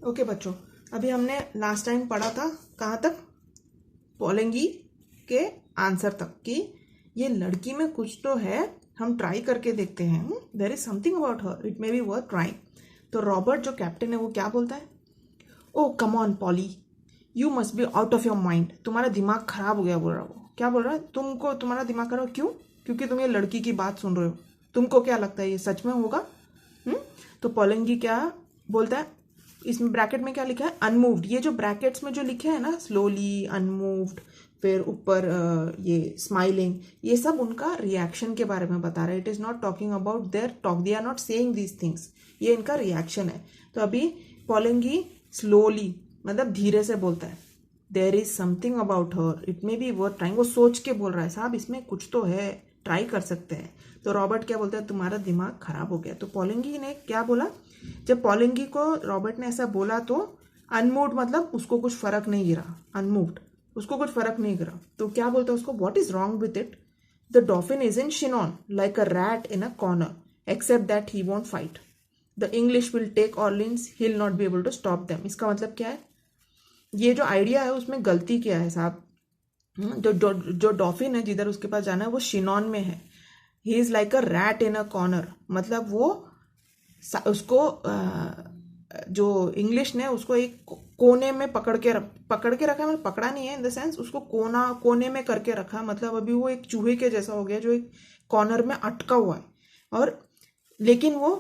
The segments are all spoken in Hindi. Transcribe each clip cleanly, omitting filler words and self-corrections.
ओके बच्चों, अभी हमने लास्ट टाइम पढ़ा था कहाँ तक? पोलेंगी के आंसर तक कि ये लड़की में कुछ तो है, हम ट्राई करके देखते हैं। There is something about her, it may be worth trying. तो रॉबर्ट जो कैप्टन है वो क्या बोलता है? Oh come on Polly, you must be out of your mind. तुम्हारा दिमाग खराब हो गया, बोल रहा है वो। क्या बोल रहा है? तुमको तुम्हारा दिमाग खराब क्यों? क्योंकि तुम ये लड़की की बात सुन रहे हो। तुमको क्या लगता है ये सच में होगा? हम्म? तो पोलेंगी क्या बोलता है? इसमें ब्रैकेट में क्या लिखा है? अनमूव्ड। ये जो ब्रैकेट्स में जो लिखे हैं ना, स्लोली, अनमूव्ड, फिर ऊपर ये स्माइलिंग, ये सब उनका रिएक्शन के बारे में बता रहा है। It is not talking about their talk, they are not saying these things. ये इनका रिएक्शन है। तो अभी पोलेंगी स्लोली मतलब धीरे से बोलता है, there is something about her, it may be worth trying. वो सोच के बोल रहा है, साहब इसमें कुछ तो है, ट्राई कर सकते हैं। तो रॉबर्ट क्या बोलता है? तुम्हारा दिमाग खराब हो गया। तो पोलेंगी ने क्या बोला? जब पोलेंगी को रॉबर्ट ने ऐसा बोला तो अनमूव्ड मतलब उसको कुछ फर्क नहीं गिरा। अनमूव्ड, उसको कुछ फर्क नहीं गिरा। तो क्या बोलता है उसको? What is wrong with it? The dolphin is in Chinon like a rat in a corner except that he won't fight. The English will take Orleans, he will not be able to stop them. इसका मतलब क्या है? ये जो आइडिया है उसमें गलती क्या है साहब? जो जो जो डॉल्फिन है जिधर उसके पास जाना है वो शिनॉन में है। He is like a rat in a corner, मतलब वो उसको जो इंग्लिश ने उसको एक कोने में पकड़ के रखा है। मतलब पकड़ा नहीं है इन द सेंस, उसको कोने में करके रखा। मतलब अभी वो एक चूहे के जैसा हो गया जो एक कॉर्नर में अटका हुआ है। और लेकिन वो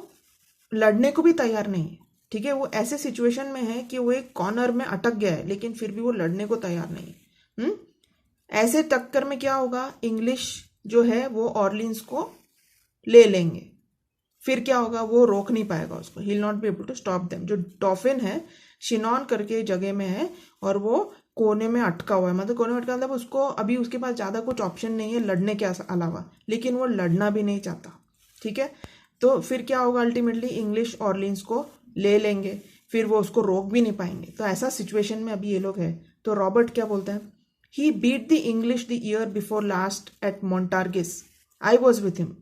लड़ने को भी तैयार नहीं है। ठीक है, वो ऐसे सिचुएशन में है कि वो एक कॉर्नर में अटक गया है, लेकिन फिर भी वो लड़ने को तैयार नहीं है। ऐसे टक्कर में क्या होगा? इंग्लिश जो है वो ऑर्लिन्स को ले लेंगे। फिर क्या होगा? वो रोक नहीं पाएगा उसको। He will not be able to stop them. जो डॉल्फिन है शिनॉन करके जगह में है और वो कोने में अटका हुआ है। मतलब कोने में अटका मतलब उसको अभी उसके पास ज़्यादा कुछ ऑप्शन नहीं है लड़ने के अलावा, लेकिन वो लड़ना भी नहीं चाहता। ठीक है, तो फिर क्या होगा? अल्टीमेटली इंग्लिश ऑर्लिन्स को ले लेंगे, फिर वो उसको रोक भी नहीं पाएंगे। तो ऐसा सिचुएशन में अभी ये लोग हैं। तो रॉबर्ट क्या बोलता है? He beat the English the year before last at Montargis, I was with him.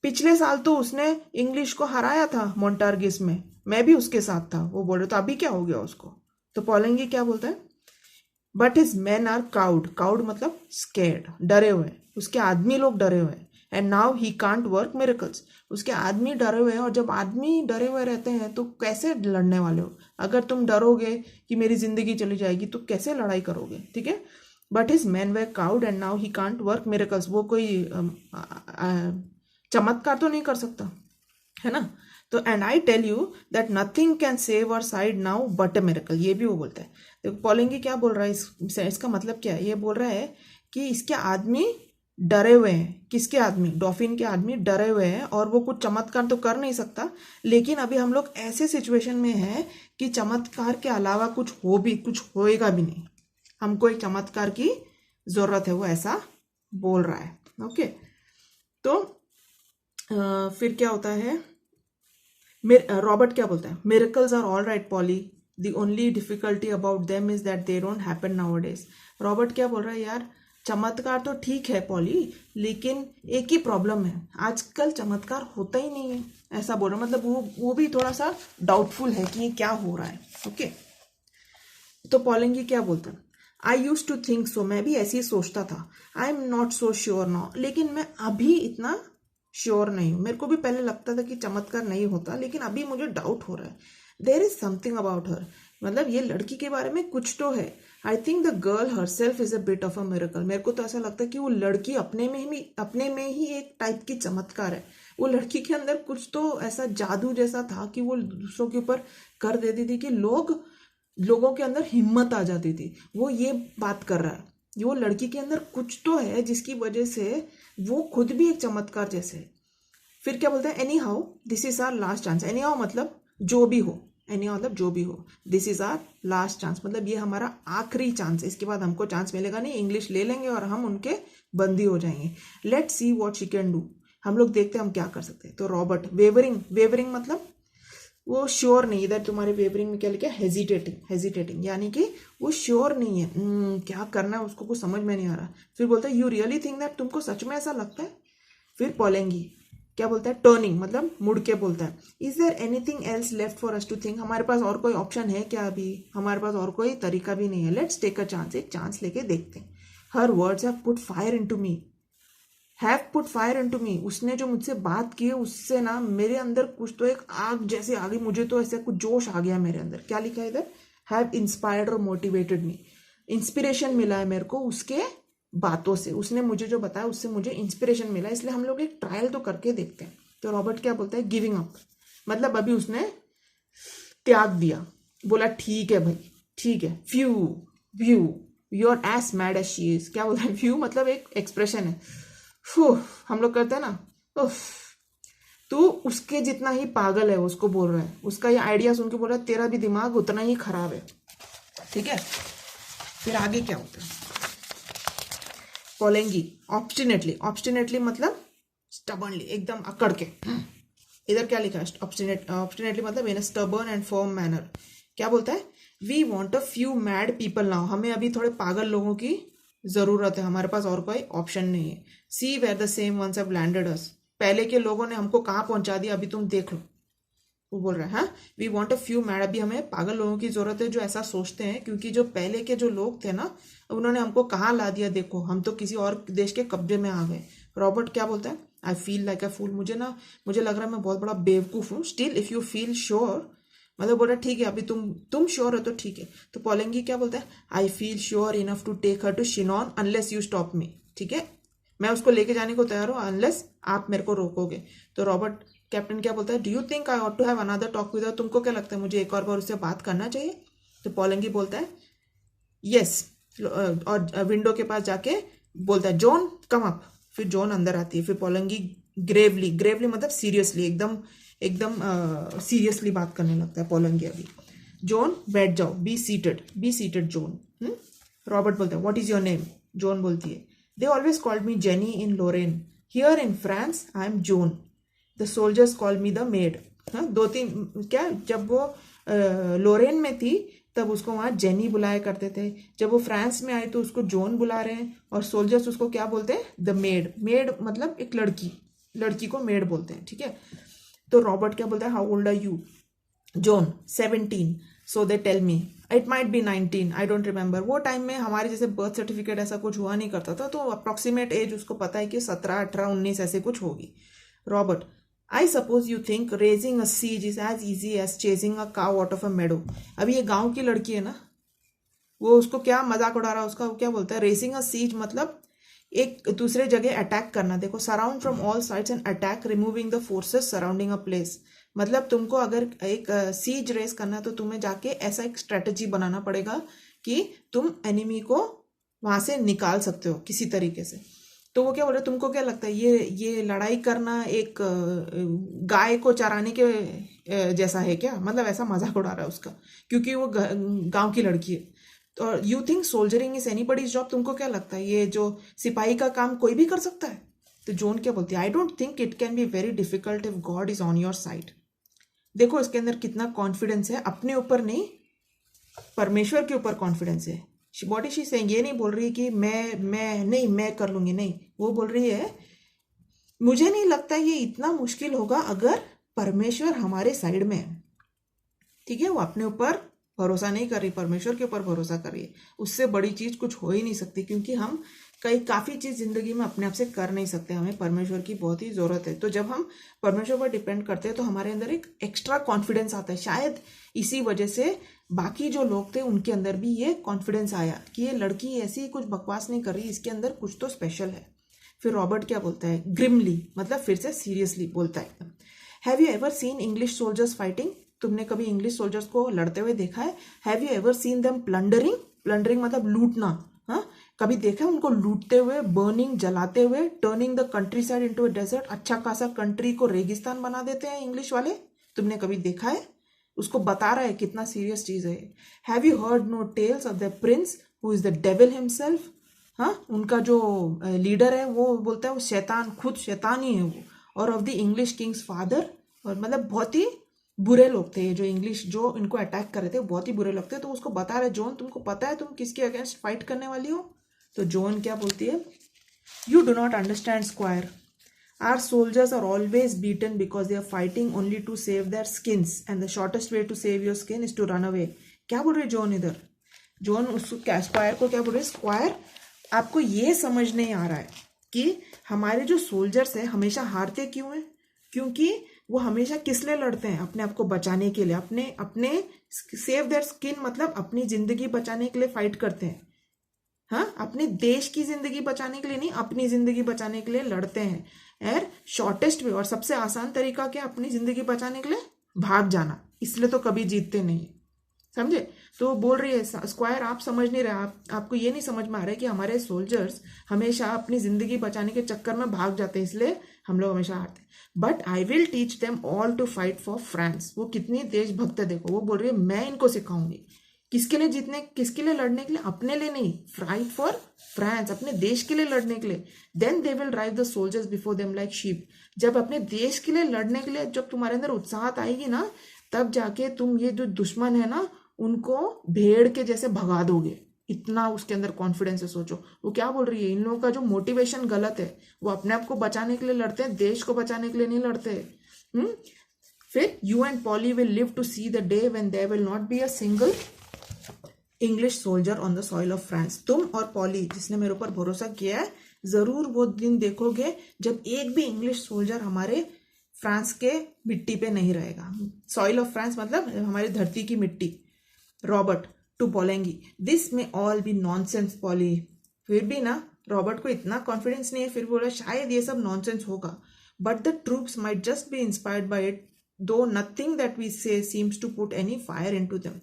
पिछले साल तो उसने इंग्लिश को हराया था मोन्टार्गिस में, मैं भी उसके साथ था। वो बोल रहे तो अभी क्या हो गया उसको? तो पोलेंगी क्या बोलता है? But his men are cowed. Cowed मतलब स्केर्ड, डरे हुए हैं। उसके आदमी लोग डरे हुए हैं। And now he can't work miracles. उसके आदमी डरे हुए हैं, और जब आदमी डरे हुए रहते हैं तो कैसे लड़ने वाले हो? अगर तुम डरोगे कि मेरी जिंदगी चली जाएगी तो कैसे लड़ाई करोगे? ठीक है, but his man way cowed and now he can't work miracles. वो कोई चमत्कार तो नहीं कर सकता, है ना? तो and I tell you that nothing can save our side now but a miracle. ये भी वो बोलता है। तो पोलेंगी क्या बोल रहा है इसका मतलब क्या है? ये बोल रहा है कि इसके आदमी डरे हुए हैं। किसके आदमी? डॉल्फिन के आदमी डरे हुए हैं, और वो कुछ चमत्कार तो कर नहीं सकता। लेकिन अभी हम लोग ऐसे सिचुएशन में हैं कि चमत्कार के अलावा कुछ होएगा भी नहीं। हमको एक चमत्कार की जरूरत है, वो ऐसा बोल रहा है। ओके, तो फिर क्या होता है? रॉबर्ट क्या बोलता है? Miracles are all right Polly, the only difficulty about them is that they don't happen nowadays. Robert क्या बोल रहा है? यार चमत्कार तो ठीक है पॉली, लेकिन एक ही प्रॉब्लम है, आजकल चमत्कार होता ही नहीं है। ऐसा बोल रहा है। मतलब वो भी थोड़ा सा डाउटफुल है कि ये क्या हो रहा है। ओके, तो पोलेंगी क्या बोलता है? आई यूज टू थिंक सो, मैं भी ऐसे ही सोचता था। I am not so sure now, लेकिन मैं अभी इतना श्योर नहीं हूँ। मेरे को भी पहले लगता था कि चमत्कार नहीं होता, लेकिन अभी मुझे डाउट हो रहा है। देर इज समथिंग अबाउट हर, मतलब ये लड़की के बारे में कुछ तो है। I think the girl her self is a bit of a miracle. मेरे को तो ऐसा लगता है कि वो लड़की अपने में ही एक टाइप की चमत्कार है। वो लड़की के अंदर कुछ तो ऐसा जादू जैसा था कि वो दूसरों के ऊपर कर देती थी कि लोगों के अंदर हिम्मत आ जाती थी। वो ये बात कर रहा है, वो लड़की के अंदर कुछ तो है जिसकी वजह से वो खुद भी एक चमत्कार जैसे है। फिर क्या बोलते हैं? Anyhow this is our last chance. Anyhow मतलब जो भी हो, एनी हाउ मतलब जो भी हो, this is our last chance मतलब ये हमारा आखिरी चांस है। इसके बाद हमको चांस मिलेगा नहीं। इंग्लिश ले लेंगे और हम उनके बंदी हो जाएंगे। Let see what she can do, हम लोग देखते हैं हम क्या कर सकते हैं। तो रॉबर्ट वेवरिंग मतलब वो श्योर नहीं। इधर तुम्हारे वेवरिंग में क्या लिखा है? हेजिटेटिंग, यानी कि वो श्योर नहीं है। क्या करना है उसको कुछ समझ में नहीं आ रहा। फिर बोलता है यू रियली थिंक दैट, तुमको सच में ऐसा लगता है? फिर पोलेंगी क्या बोलता है, टर्निंग मतलब मुड़ के बोलता है। Is there anything else left for us to think, हमारे पास और कोई ऑप्शन है क्या, अभी हमारे पास और कोई तरीका भी नहीं है। लेट्स टेक अ चांस, एक चांस लेके देखते हैं। हर words have put fire into me, have put fire into me, उसने जो मुझसे बात की है उससे ना मेरे अंदर कुछ तो एक आग जैसे आ गई, मुझे तो ऐसे कुछ जोश आ गया मेरे अंदर। क्या लिखा है इधर, हैव इंस्पायर्ड और मोटिवेटेड मी, इंस्पिरेशन मिला है मेरे को उसके बातों से, उसने मुझे जो बताया उससे मुझे इंस्पिरेशन मिला, इसलिए हम लोग एक ट्रायल तो करके देखते हैं। तो रॉबर्ट क्या बोलता है, गिविंग अप, मतलब अभी उसने त्याग दिया, बोला ठीक है भाई ठीक है। Phew view you are as mad as she is, क्या बोलता है, फ्यू मतलब एक एक्सप्रेशन है, हम लोग करते हैं ना, उफ, तू उसके जितना ही पागल है, उसको बोल रहा है, उसका ये आइडिया सुन के बोल रहा है तेरा भी दिमाग उतना ही खराब है, ठीक है। फिर आगे क्या होता है, पोलेंगी ऑब्स्टिनेटली, ऑब्स्टिनेटली मतलब स्टबर्नली, एकदम अकड़ के। इधर क्या लिखा है, ऑब्स्टिनेटली मतलब in a stubborn and firm manner. क्या बोलता है, we want a few mad people now, हमें अभी थोड़े पागल लोगों की जरूरत है, हमारे पास और कोई ऑप्शन नहीं है। See where the same ones have landed us, पहले के लोगों ने हमको कहाँ पहुंचा दिया, अभी तुम देख लो। वो बोल रहा है, हाँ we want a few mad, अभी हमें पागल लोगों की जरूरत है जो ऐसा सोचते हैं, क्योंकि जो पहले के जो लोग थे ना, उन्होंने हमको कहाँ ला दिया, देखो हम तो किसी और देश के कब्जे में आ गए। रॉबर्ट क्या बोलता है, आई फील लाइक अ फूल, मुझे लग रहा है मैं बहुत बड़ा बेवकूफ हूँ। Still if you feel sure, मतलब बोल रहा ठीक है अभी तुम श्योर हो तो ठीक है। तो पोलेंगी क्या बोलता है, I feel sure enough to take her to Chinon unless you stop me, ठीक है मैं उसको लेके जाने को तैयार हूँ अनलेस आप मेरे को रोकोगे। तो रॉबर्ट कैप्टन क्या बोलता है, do you think I ought to have another talk with her, तुमको क्या लगता है मुझे एक और बार उससे बात करना चाहिए। तो पोलेंगी बोलता है यस, और विंडो के पास जाके बोलता है जॉन कम अप। फिर जॉन अंदर आती है, फिर पोलेंगी ग्रेवली मतलब सीरियसली, एकदम सीरियसली बात करने लगता है पोलेंगी। अभी जॉन बैठ जाओ, बी सीटेड जॉन। रॉबर्ट बोलता है what is your name, Joan बोलती है they always called me Jenny in Lorraine, here in France I am Joan, the soldiers call me the maid. हाँ दो तीन क्या, जब वो लोरेन में थी तब उसको वहाँ जेनी बुलाया करते थे, जब वो फ्रांस में आई तो उसको जॉन बुला रहे हैं, और सोल्जर्स उसको क्या बोलते हैं, द मेड मतलब एक लड़की को मेड बोलते हैं, ठीक है। तो रॉबर्ट क्या बोलता है, how old are you, Joan 17, so they tell me it might be 19, I don't remember. वो टाइम में हमारे जैसे बर्थ सर्टिफिकेट ऐसा कुछ हुआ नहीं करता था, तो अप्रॉक्सीमेट एज उसको पता है कि 17, 18, 19 ऐसे कुछ होगी। Robert, I suppose you think raising a siege is as easy as chasing a cow out of a meadow. अभी ये गांव की लड़की है ना, वो उसको क्या मजाक उड़ा रहा है उसका, वो क्या बोलता है, रेसिंग अ सीज मतलब एक दूसरे जगह अटैक करना। देखो surround from all sides and attack removing the forces surrounding a place, मतलब तुमको अगर एक सीज रेस करना है तो तुम्हें जाके ऐसा एक स्ट्रेटजी बनाना पड़ेगा कि तुम एनिमी को वहां से निकाल सकते हो किसी तरीके से। तो वो क्या बोल रहे, तुमको क्या लगता है ये लड़ाई करना एक गाय को चराने के जैसा है क्या, मतलब ऐसा मजाक उड़ा रहा है उसका, क्योंकि वो गांव की लड़की है। तो you think soldiering is anybody's job, तुमको क्या लगता है ये जो सिपाही का काम कोई भी कर सकता है। तो जॉन क्या बोलती है, I don't think it can be very difficult if God is on your side. देखो इसके अंदर कितना कॉन्फिडेंस है, अपने ऊपर नहीं परमेश्वर के ऊपर कॉन्फिडेंस है। व्हाट इज शी सेइंग, ये नहीं बोल रही कि मैं कर लूंगी, नहीं, वो बोल रही है मुझे नहीं लगता ये इतना मुश्किल होगा अगर परमेश्वर हमारे साइड में है, ठीक है। वो अपने ऊपर भरोसा नहीं कर रही, परमेश्वर के ऊपर भरोसा कर रही है। उससे बड़ी चीज कुछ हो ही नहीं सकती, क्योंकि हम काफी चीज जिंदगी में अपने आप से कर नहीं सकते, हमें परमेश्वर की बहुत ही जरूरत है। तो जब हम परमेश्वर पर डिपेंड करते हैं तो हमारे अंदर एक एक्स्ट्रा कॉन्फिडेंस आता है। शायद इसी वजह से बाकी जो लोग थे उनके अंदर भी ये कॉन्फिडेंस आया कि ये लड़की ऐसी कुछ बकवास नहीं कर रही, इसके अंदर कुछ तो स्पेशल है। फिर रॉबर्ट क्या बोलता है, ग्रिमली मतलब फिर से सीरियसली बोलता है, have you ever seen English soldiers fighting, तुमने कभी इंग्लिश सोल्जर्स को लड़ते हुए देखा है। Have you ever seen them plundering मतलब लूटना, हाँ कभी देखा है उनको लूटते हुए, बर्निंग जलाते हुए, turning the countryside into a desert, अच्छा खासा कंट्री को रेगिस्तान बना देते हैं इंग्लिश वाले, तुमने कभी देखा है। उसको बता रहा है कितना सीरियस चीज है। Have you heard no tales of the prince who is the devil himself, हाँ उनका जो लीडर है वो बोलता है वो शैतान, खुद शैतान ही है वो, और of the English Kings father, और मतलब बहुत ही बुरे लोग थे ये जो इंग्लिश जो इनको अटैक कर रहे थे, बहुत ही बुरे लोग थे। तो उसको बता रहे जॉन तुमको पता है तुम किसके अगेंस्ट फाइट करने वाली हो। तो जॉन क्या बोलती है, you do not understand square, Our soldiers are always beaten because they are fighting only to save their skins and the shortest way to save your skin is to run away. क्या बोल रहे जॉन इधर? जॉन उस स्क्वायर को क्या बोल रहे? स्क्वायर, आपको ये समझ नहीं आ रहा है कि हमारे जो सोल्जर्स है हमेशा हारते क्यों हैं? क्योंकि वो हमेशा किस लिए लड़ते हैं? अपने आप को बचाने के लिए, अपने अपने सेव देयर स्किन मतलब अपनी जिंदगी बचाने के लिए फाइट करते हैं. हाँ, अपने देश की जिंदगी बचाने के लिए नहीं, अपनी जिंदगी बचाने के लिए लड़ते हैं. और शॉर्टेस्ट वे और सबसे आसान तरीका क्या? अपनी जिंदगी बचाने के लिए भाग जाना. इसलिए तो कभी जीतते नहीं, समझे? तो बोल रही है स्क्वायर, आप समझ नहीं रहे, आपको ये नहीं समझ में आ रहा है कि हमारे सोल्जर्स हमेशा अपनी जिंदगी बचाने के चक्कर में भाग जाते हैं, इसलिए हम लोग हमेशा हारते हैं. But I will teach them all to fight for France. वो कितनी देशभक्त है देखो. वो बोल रही है मैं इनको सिखाऊंगी. किसके लिए जीतने, किसके लिए लड़ने के लिए? अपने लिए नहीं, फाइट फॉर फ्रांस, अपने देश के लिए लड़ने के लिए. Then they will drive the soldiers before them like sheep. जब अपने देश के लिए लड़ने के लिए जब तुम्हारे अंदर उत्साहत आएगी ना, तब जाके तुम ये जो दुश्मन है ना उनको भेड़ के जैसे भगा दोगे. इतना उसके अंदर कॉन्फिडेंस है. सोचो वो क्या बोल रही है. इन लोगों का जो मोटिवेशन गलत है, वो अपने आप को बचाने के लिए लड़ते हैं, देश को बचाने के लिए नहीं लड़ते. फिर you and Polly will live to see the day when there will not be a single English soldier on the soil of France. तुम और पॉली जिसने मेरे ऊपर भरोसा किया है, जरूर वो दिन देखोगे जब एक भी इंग्लिश सोल्जर हमारे फ्रांस के मिट्टी पे नहीं रहेगा. सॉइल ऑफ फ्रांस मतलब हमारी धरती की मिट्टी. रॉबर्ट टू पोलेंगी, दिस में ऑल बी नॉनसेंस पॉली. फिर भी ना रॉबर्ट को इतना कॉन्फिडेंस नहीं है, फिर बोला शायद ये सब नॉनसेंस होगा. But the troops might just be inspired by it, though nothing that we say seems to put any fire into them.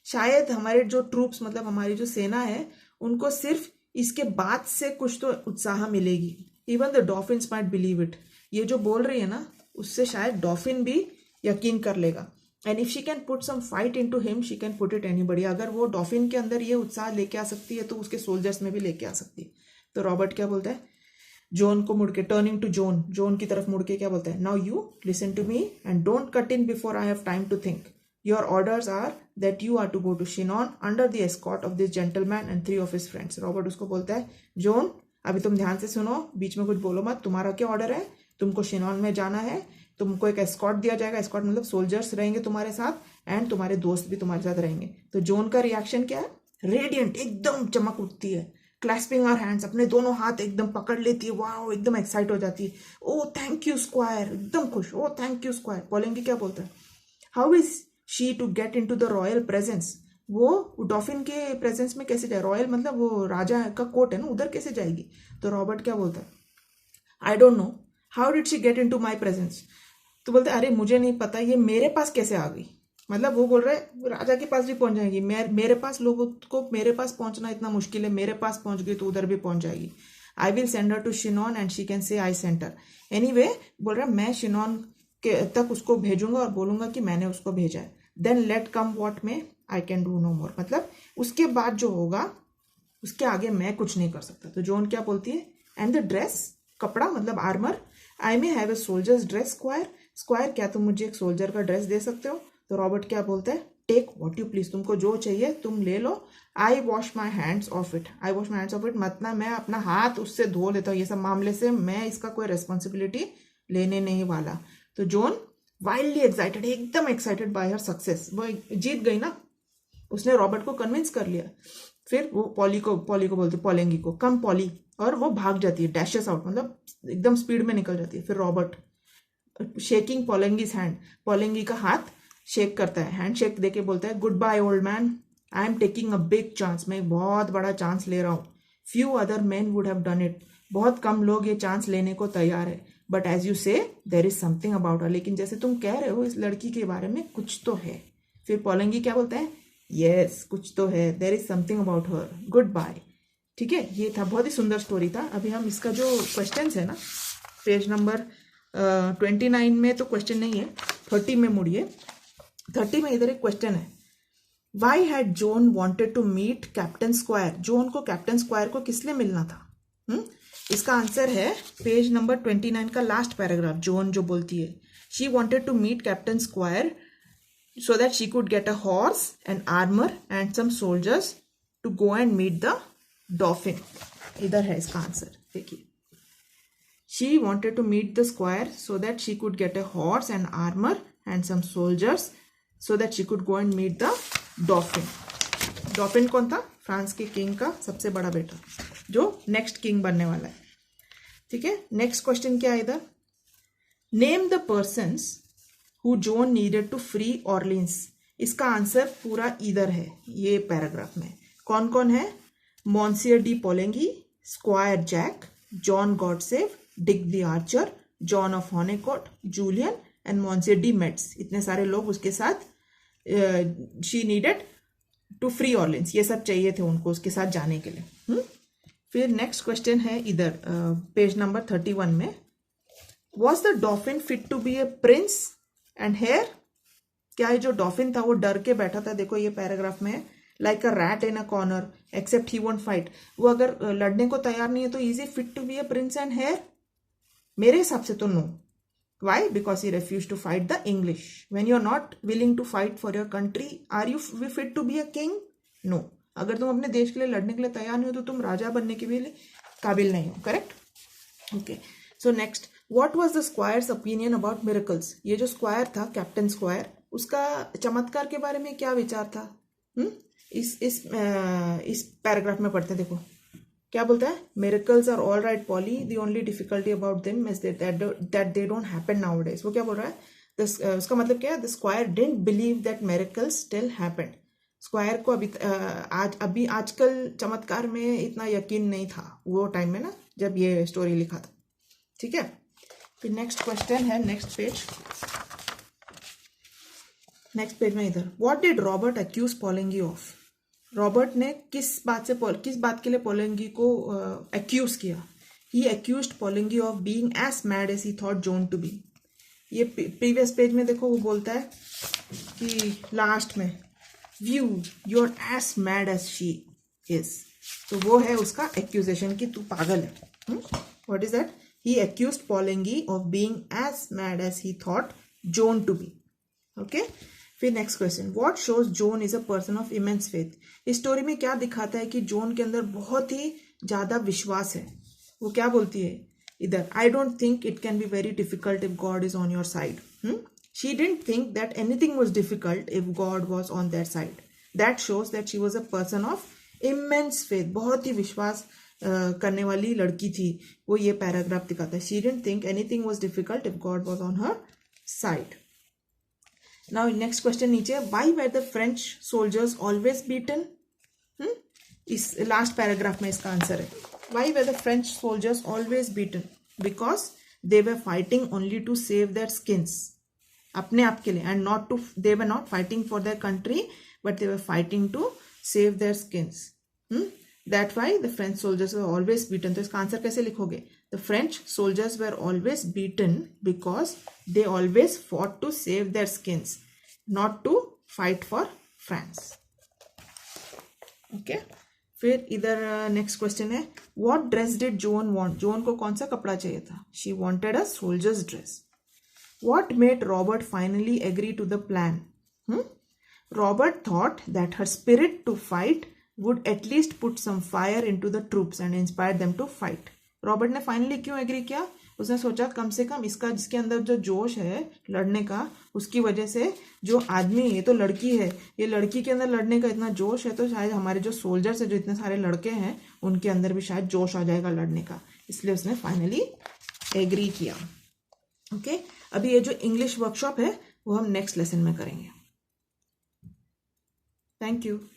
शायद हमारे जो ट्रूप्स मतलब हमारी जो सेना है उनको सिर्फ इसके बाद से कुछ तो उत्साह मिलेगी. Even the dolphins might believe it. ये जो बोल रही है ना उससे शायद डॉल्फिन भी यकीन कर लेगा. And if she can put some fight into him she can put it anybody. अगर वो डॉल्फिन के अंदर ये उत्साह लेके आ सकती है तो उसके सोल्जर्स में भी लेके आ सकती है. तो रॉबर्ट क्या बोलता है जॉन को मुड़ के, टर्निंग टू जॉन, जॉन की तरफ मुड़ के क्या बोलता है, now you listen to me and don't cut in before I have time to think. Your orders are that you are to go to Chinon under the escort of this gentleman and 3 of his friends. Robert उसको बोलता है जॉन अभी तुम ध्यान से सुनो, बीच में कुछ बोलो मत. तुम्हारा क्या ऑर्डर है? तुमको शिनॉन में जाना है, तुमको एक एस्कॉर्ट दिया जाएगा. एस्कॉर्ट मतलब सोल्जर्स रहेंगे तुम्हारे साथ एंड तुम्हारे दोस्त भी तुम्हारे साथ रहेंगे. तो जॉन का रिएक्शन क्या है? रेडियंट, एकदम चमक उठती है. क्लैस्पिंग आवर हैंड्स, अपने दोनों हाथ एकदम पकड़ लेती है. वाह, एकदम एक्साइट हो जाती है. ओ थैंक यू स्क्वायर, एकदम खुश. Oh thank you squire. Poulengey क्या बोलता है, how is she to get in to the royal presence. वो डॉल्फिन के प्रेजेंस में कैसे जाए? रॉयल मतलब वो राजा का कोर्ट है ना, उधर कैसे जाएगी? तो रॉबर्ट क्या बोलता है, I don't know how did she get in to my presence. तो बोलते अरे मुझे नहीं पता ये मेरे पास कैसे आ गई. मतलब वो बोल रहे राजा के पास भी पहुंच जाएगी. मेरे पास, लोगों को मेरे पास पहुंचना इतना मुश्किल है, मेरे पास पहुंच गई तो उधर भी पहुंच जाएगी. I will send her to Chinon and she can say I sent her. Anyway बोल रहा मैं शिनॉन के तक उसको भेजूंगा और बोलूंगा कि मैंने उसको भेजा है. देन लेट कम वॉट में आई कैन डू नो मोर. मतलब उसके बाद जो होगा उसके आगे मैं कुछ नहीं कर सकता. तो जॉन क्या बोलती है, एंड द ड्रेस, कपड़ा मतलब armour, I may have a soldiers dress square. Square क्या तुम मुझे एक सोल्जर का ड्रेस दे सकते हो? तो रॉबर्ट क्या बोलता है, टेक वॉट यू प्लीज, तुमको जो चाहिए तुम ले लो. I wash my hands of it. I wash my hands of it मतलब मैं अपना हाथ उससे धो लेता हूँ. ये सब मामले से मैं इसका कोई रेस्पॉन्सिबिलिटी लेने नहीं वाला. तो जॉन वाइल्डली एक्साइटेड, एकदम एक्साइटेड बाय हर सक्सेस. वो जीत गई ना, उसने रॉबर्ट को कन्विंस कर लिया. फिर वो पॉली को बोलती, पोलेंगी को, कम पॉली, और वो भाग जाती है, डैशेस आउट मतलब एकदम स्पीड में निकल जाती है. फिर रॉबर्ट शेकिंग पोलेंगीज हैंड, पोलेंगी का हाथ शेक करता है, हैंड शेक देके बोलता है, good by old man, I am taking a big chance. मैं बहुत बड़ा चांस ले रहा हूँ. Few other man would have done it. बहुत कम लोग ये चांस लेने को तैयार है. बट एज यू से देर इज समथिंग अबाउट हर. लेकिन जैसे तुम कह रहे हो इस लड़की के बारे में कुछ तो है. फिर पोलेंगी क्या बोलता है, यस कुछ तो है, there is something about her, goodbye. ठीक है, ये था, बहुत ही सुंदर स्टोरी था. अभी हम इसका जो क्वेश्चन है ना, पेज नंबर 29 में तो क्वेश्चन नहीं है, 30 में मुड़िए. 30 में इधर एक क्वेश्चन है, why had Joan wanted to meet captain squire. Joan को कैप्टन स्क्वायर को किस लिए मिलना था? इसका आंसर है पेज नंबर 29 का लास्ट पैराग्राफ. जॉन जो बोलती है, she wanted to meet captain squire so that she could get a horse and armor and some soldiers to go and meet the dolphin. इधर है इसका आंसर, देखिए. She wanted to meet the squire so that she could get a horse and armor and some soldiers so that she could go and meet the dauphin. dauphin कौन था? फ्रांस के किंग का सबसे बड़ा बेटा जो नेक्स्ट किंग बनने वाला है. ठीक है, नेक्स्ट क्वेश्चन क्या है इधर? Name the persons who Joan needed to free Orleans. इसका आंसर पूरा इधर है ये पैराग्राफ में. कौन कौन है? Monsieur de Poulengy, squire Jack, John Godsave, Dick the Archer, John of Honecourt, Julian and monsieur de Metz. इतने सारे लोग उसके साथ she needed to free Orleans, ये सब चाहिए थे उनको उसके साथ जाने के लिए. फिर नेक्स्ट क्वेश्चन है इधर पेज नंबर 31 में. Was the dauphin fit to be a prince and heir. क्या है जो डॉफिन था वो डर के बैठा था, देखो ये पैराग्राफ में, like a rat in a corner except he won't fight. वो अगर लड़ने को तैयार नहीं है तो is he fit to be a prince and heir? मेरे हिसाब से तो no. Why? Because he refuse to fight the English. When you are not willing to fight for your country, are you fit to be a king? No. अगर तुम अपने देश के लिए लड़ने के लिए तैयार नहीं हो तो तुम राजा बनने के भी काबिल नहीं हो. Correct. Okay, so next, what was the squares opinion about miracles. ये जो स्क्वायर था, कैप्टन स्क्वायर, उसका चमत्कार के बारे में क्या विचार था? इस पैराग्राफ में पढ़ते हैं. देखो क्या बोलता है. Miracles are all right Polly, the only difficulty about them is that they don't happen nowadays. वो क्या बोल रहा है? उसका मतलब क्या है? The squire didn't believe that miracles still happened. Squire को अभी आजकल चमत्कार में इतना यकीन नहीं था वो टाइम में ना, जब ये स्टोरी लिखा था. ठीक है. फिर नेक्स्ट क्वेश्चन है नेक्स्ट पेज में इधर. What did Robert accuse Poulengy of. Robert ने किस बात के लिए पोलेंगी को अक्यूज किया? He accused Poulengy of being as mad as he thought Joan to be. ये प्रीवियस पेज में देखो वो बोलता है कि लास्ट में, view you are as mad as she is. तो वो है उसका एक्यूजेशन कि तू पागल है. What is that? He accused Poulengy of being as mad as he thought Joan to be. Okay. फिर next question, what shows Joan is a person of immense faith. इस स्टोरी में क्या दिखाता है कि जोन के अंदर बहुत ही ज्यादा विश्वास है. वो क्या बोलती है इधर? I don't think it can be very difficult if God is on your side. She didn't think that anything was difficult if God was on their side. That shows that she was a person of immense faith. बहुत ही विश्वास करने वाली लड़की थी, वो ये पैराग्राफ दिखाता है. She didn't think anything was difficult if God was on her side. Now next question नीचे, why were the French soldiers always beaten? इस लास्ट पैराग्राफ में इसका आंसर है. Why were the French soldiers always beaten? Because they were fighting only to save their skins. अपने आप के लिए, and not to, they were not fighting for their country, but they were fighting to save their skins. That's why the French soldiers were always beaten. तो इसका आंसर कैसे लिखोगे? The French soldiers were always beaten because they always fought to save their skins, not to fight for France. Okay. फिर इधर नेक्स्ट क्वेश्चन है, What dress did Joan want? Zone को कौन सा कपड़ा चाहिए था? She wanted a soldier's dress. What made Robert finally agree to the plan? Robert thought that her spirit to fight would at least put some fire into the troops and inspire them to fight. Robert ने फाइनली क्यों एग्री किया? उसने सोचा कम से कम इसका जिसके अंदर जो जोश है लड़ने का, उसकी वजह से जो आदमी, ये तो लड़की है, ये लड़की के अंदर लड़ने का इतना जोश है तो शायद हमारे जो सोल्जर्स है, जो इतने सारे लड़के हैं, उनके अंदर भी शायद जोश आ जाएगा लड़ने का. इसलिए उसने फाइनली एग्री किया. ओके. अभी ये जो इंग्लिश वर्कशॉप है वो हम नेक्स्ट लेसन में करेंगे. Thank you.